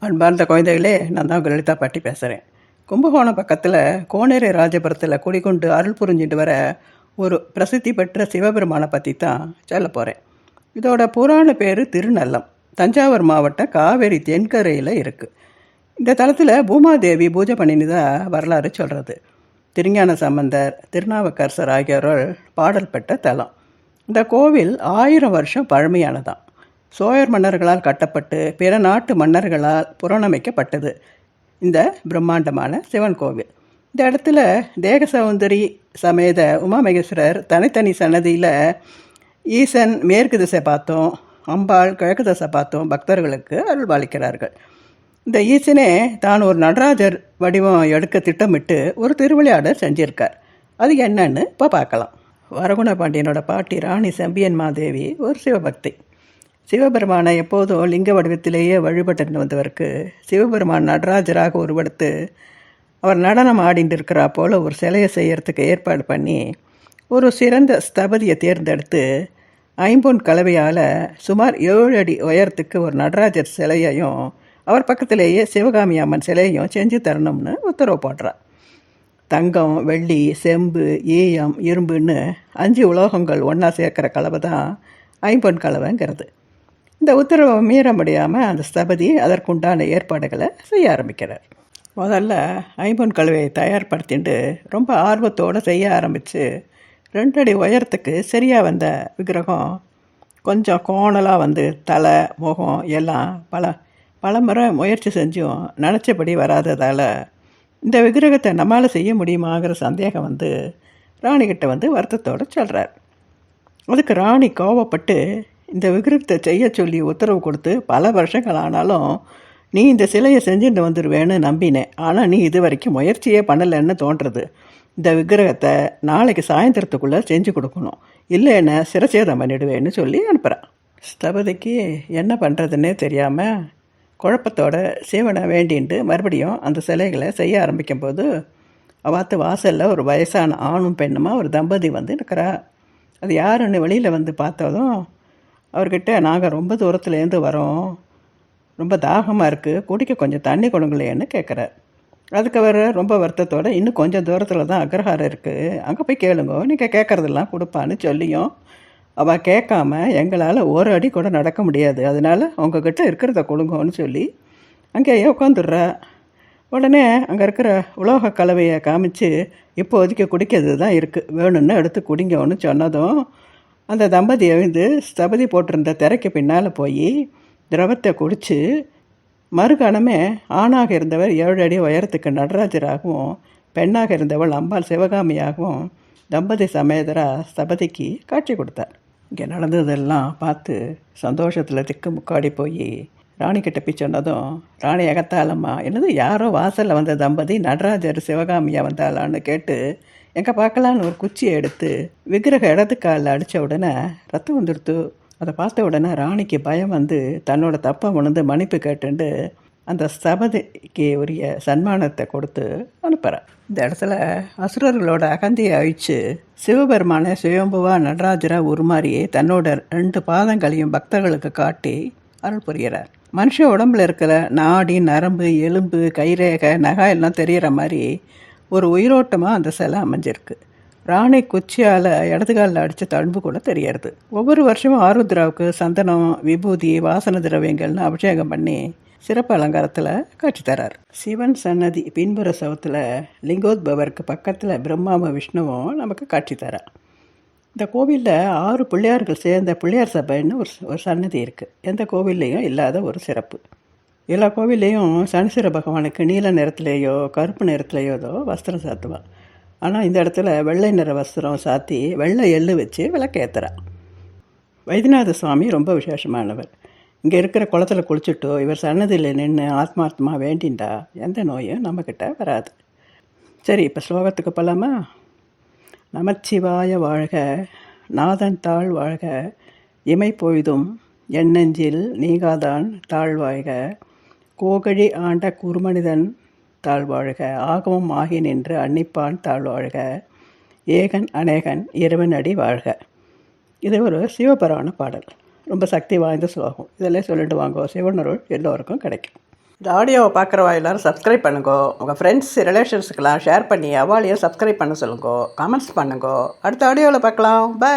அன்பார்ந்த குழந்தைகளே, நான் தான் உங்கள் லலிதா பாட்டி பேசுகிறேன். கும்பகோணம் பக்கத்தில் கோனேரி ராஜபுரத்தில் குடிகொண்டு அருள் புரிஞ்சிட்டு வர ஒரு பிரசித்தி பெற்ற சிவபெருமானை பற்றி தான் சொல்ல போகிறேன். இதோட புராண பேர் திருநல்லம். தஞ்சாவூர் மாவட்டம் காவேரி தென்கரையில் இருக்குது. இந்த தலத்தில் பூமாதேவி பூஜை பண்ணினதாக வரலாறு சொல்கிறது. திருஞான சம்பந்தர், திருநாவுக்கரசர் ஆகியோரால் பாடல் பெற்ற தலம். இந்த கோவில் 1000 வருஷம் பழமையானதான். சோழர் மன்னர்களால் கட்டப்பட்டு பிற நாட்டு மன்னர்களால் புறணமைக்கப்பட்டது இந்த பிரம்மாண்டமான சிவன் கோவில். இந்த இடத்துல தேக சௌந்தரி சமேத உமாமகேஸ்வரர் தனித்தனி சன்னதியில் ஈசன் மேற்கு திசை பார்த்தோம், அம்பாள் கிழக்கு திசை பார்த்தோம் பக்தர்களுக்கு அருள்பாலிக்கிறார்கள். இந்த ஈசனே தான் ஒரு நடராஜர் வடிவம் எடுக்க திட்டமிட்டு ஒரு திருவிளையாடல் செஞ்சிருக்கார். அது என்னன்னு இப்போ பார்க்கலாம். வரகுண பாண்டியனோட பாட்டி ராணி செம்பியன் மாதேவி ஒரு சிவபக்தி. சிவபெருமானை எப்போதும் லிங்க வடிவத்திலேயே வழிபட்டு வந்தவருக்கு சிவபெருமான் நடராஜராக உருவெடுத்து அவர் நடனம் ஆடிட்டு இருக்கிறா போல் ஒரு சிலையை செய்யறதுக்கு ஏற்பாடு பண்ணி ஒரு சிறந்த ஸ்தபதியை தேர்ந்தெடுத்து ஐம்பொன் கலவையால் சுமார் 7 அடி உயரத்துக்கு ஒரு நடராஜர் சிலையையும் அவர் பக்கத்திலேயே சிவகாமி அம்மன் சிலையையும் செஞ்சு தரணும்னு உத்தரவு போடுறார். தங்கம், வெள்ளி, செம்பு, ஈயம், இரும்புன்னு 5 உலோகங்கள் ஒன்றா சேர்க்குற கலவை தான் ஐம்பொன் கலவைங்கிறது. இந்த உத்தரவை மீற முடியாமல் அந்த ஸ்தபதி அதற்குண்டான ஏற்பாடுகளை செய்ய ஆரம்பிக்கிறார். முதல்ல ஐம்பொன் கலவையை தயார்படுத்திட்டு ரொம்ப ஆர்வத்தோடு செய்ய ஆரம்பித்து 2 அடி உயரத்துக்கு சரியாக வந்த விக்கிரகம் கொஞ்சம் கோணலாக வந்து தலை, முகம் எல்லாம் பல முறை முயற்சி செஞ்சும் நினச்சபடி வராததால் இந்த விக்கிரகத்தை நம்மளால் செய்ய முடியுமாங்கிற சந்தேகம் வந்து ராணிக்கிட்ட வந்து வருத்தத்தோடு சொல்கிறார். அதுக்கு ராணி கோவப்பட்டு இந்த விக்கிரகத்தை செய்ய சொல்லி உத்தரவு கொடுத்து பல வருஷங்கள் ஆனாலும் நீ இந்த சிலையை செஞ்சுட்டு வந்துடுவேன்னு நம்பினேன். ஆனால் நீ இது வரைக்கும் முயற்சியே பண்ணலைன்னு தோன்றுறது. இந்த விக்கிரகத்தை நாளைக்கு சாயந்தரத்துக்குள்ளே செஞ்சு கொடுக்கணும், இல்லைன்னா சிரச்சேதம் பண்ணிடுவேன்னு சொல்லி அனுப்புகிறான். ஸ்தபதிக்கு என்ன பண்ணுறதுன்னே தெரியாமல் குழப்பத்தோட சிவனை வேண்டின்ட்டு மறுபடியும் அந்த சிலைகளை செய்ய ஆரம்பிக்கும்போது அவாத்து வாசலில் ஒரு வயசான ஆணும் பெண்ணுமா ஒரு தம்பதி வந்து இருக்கிறா. அது யாருன்னு வெளியில் வந்து பார்த்ததும் அவர்கிட்ட நாங்கள் ரொம்ப தூரத்துலேருந்து வரோம், ரொம்ப தாகமாக இருக்குது, குடிக்க கொஞ்சம் தண்ணி கொடுங்களேன்னு கேட்குறார். அதுக்கு அவர் ரொம்ப வருத்தத்தோடு இன்னும் கொஞ்சம் தூரத்தில் தான் அக்ரஹாரம் இருக்குது, அங்கே போய் கேளுங்க, நீங்கள் கேட்குறதெல்லாம் கொடுப்பான்னு சொல்லியும் அவள் கேட்காம எங்களால் ஒரு அடி கூட நடக்க முடியாது, அதனால் உங்ககிட்ட இருக்கிறத கொடுங்கன்னு சொல்லி அங்கேயே உட்காந்துடுறா. உடனே அங்கே இருக்கிற உலோக கலவையை காமிச்சு இப்போதைக்கு குடிக்கிறது தான் இருக்குது, வேணும்னு எடுத்து குடிங்கன்னு சொன்னதும் அந்த தம்பதி எழுந்து ஸ்தபதி போட்டிருந்த திரைக்கு பின்னால் போய் திரவத்தை குடித்து மறுகணமே ஆணாக இருந்தவர் 7 அடி உயரத்துக்கு நடராஜராகவும் பெண்ணாக இருந்தவள் அம்பாள் சிவகாமியாகவும் தம்பதி சமேதராக ஸ்தபதிக்கு காட்சி கொடுத்தார். இங்கே நடந்ததெல்லாம் பார்த்து சந்தோஷத்தில் திக்கு முக்காடி போய் ராணிக்கிட்ட போய் சொன்னதும் ராணி அகத்தாலம்மா, என்னது யாரோ வாசலில் வந்த தம்பதி நடராஜர் சிவகாமியாக வந்தாளான்னு கேட்டு எங்கே பார்க்கலான்னு ஒரு குச்சியை எடுத்து விக்கிரக இடது காலில் அடித்த உடனே ரத்தம் வந்துடுத்து. அதை பார்த்த உடனே ராணிக்கு பயம் வந்து தன்னோட தப்பை உணர்ந்து மன்னிப்பு கேட்டுண்டு அந்த ஸ்தபதிக்கு உரிய சன்மானத்தை கொடுத்து அனுப்புகிறார். இந்த இடத்துல அசுரர்களோட அகந்தியை அழித்து சிவபெருமானை சுயம்புவா நடராஜராக உருமாறி தன்னோட 2 பாதங்களையும் பக்தர்களுக்கு காட்டி அருள் புரிகிறார். மனுஷ உடம்புல இருக்கிற நாடி, நரம்பு, எலும்பு, கைரேகை, நகை எல்லாம் தெரிகிற மாதிரி ஒரு உயிரோட்டமாக அந்த சிலை அமைஞ்சிருக்கு. ராணி குச்சியால் இடதுகாலில் அடித்த தழும்பு கூட தெரியறது. ஒவ்வொரு வருஷமும் ஆருத்ராவுக்கு சந்தனம், விபூதி, வாசன திரவியங்கள்னு அபிஷேகம் பண்ணி சிறப்பு அலங்காரத்தில் காட்சி தரார். சிவன் சன்னதி பின்புற சவுத்தில் லிங்கோத்பவருக்கு பக்கத்தில் பிரம்மாவும் விஷ்ணுவும் நமக்கு காட்சி தரார். இந்த கோவிலில் 6 பிள்ளையார்கள் சேர்ந்த பிள்ளையார் சபைன்னு ஒரு சன்னதி இருக்குது. எந்த கோவில்லையும் இல்லாத ஒரு சிறப்பு. எல்லா கோவில்லையும் சனீஸ்வர பகவானுக்கு நீல நிறத்துலேயோ கருப்பு நிறத்துலேயோ வஸ்திரம் சாத்துவாள். ஆனால் இந்த இடத்துல வெள்ளை நிற வஸ்திரம் சாத்தி வெள்ளை எள்ளு வச்சு விளக்கேற்றுறா. வைத்தியநாத சுவாமி ரொம்ப விசேஷமானவர். இங்கே இருக்கிற குளத்தில் குளிச்சுட்டோ இவர் சன்னதியில் நின்று ஆத்மார்த்தமாக வேண்டிண்டா எந்த நோயும் நம்மக்கிட்ட வராது. சரி, இப்போ ஸ்லோகத்துக்கு போகலாமா? நமச்சிவாய வாழ்க, நாதன் தாழ் வாழ்க, இமை பொழுதும் எண்ணெஞ்சில் நீங்காதான் தாழ்வாழ்க, கோகழி ஆண்ட குருமனிதன் தாழ்வாழ்க, ஆகமம் ஆகி நின்று அன்னிப்பான் தாழ்வாழ்க, ஏகன் அநேகன் இறைவன் அடி வாழ்க. இது ஒரு சிவபுராண பாடல். ரொம்ப சக்தி வாய்ந்த ஸ்லோகம். இதெல்லாம் சொல்லிட்டு வாங்க, சிவனருள் எல்லோருக்கும் கிடைக்கும். இந்த ஆடியோவை பார்க்குறவா எல்லோரும் சப்ஸ்கிரைப் பண்ணுங்கோ. உங்கள் ஃப்ரெண்ட்ஸ் ரிலேஷன்ஸுக்கெல்லாம் ஷேர் பண்ணி அவாளையும் சப்ஸ்கிரைப் பண்ண சொல்லுங்கோ. கமெண்ட்ஸ் பண்ணுங்கோ. அடுத்த ஆடியோவில் பார்க்கலாம். பை.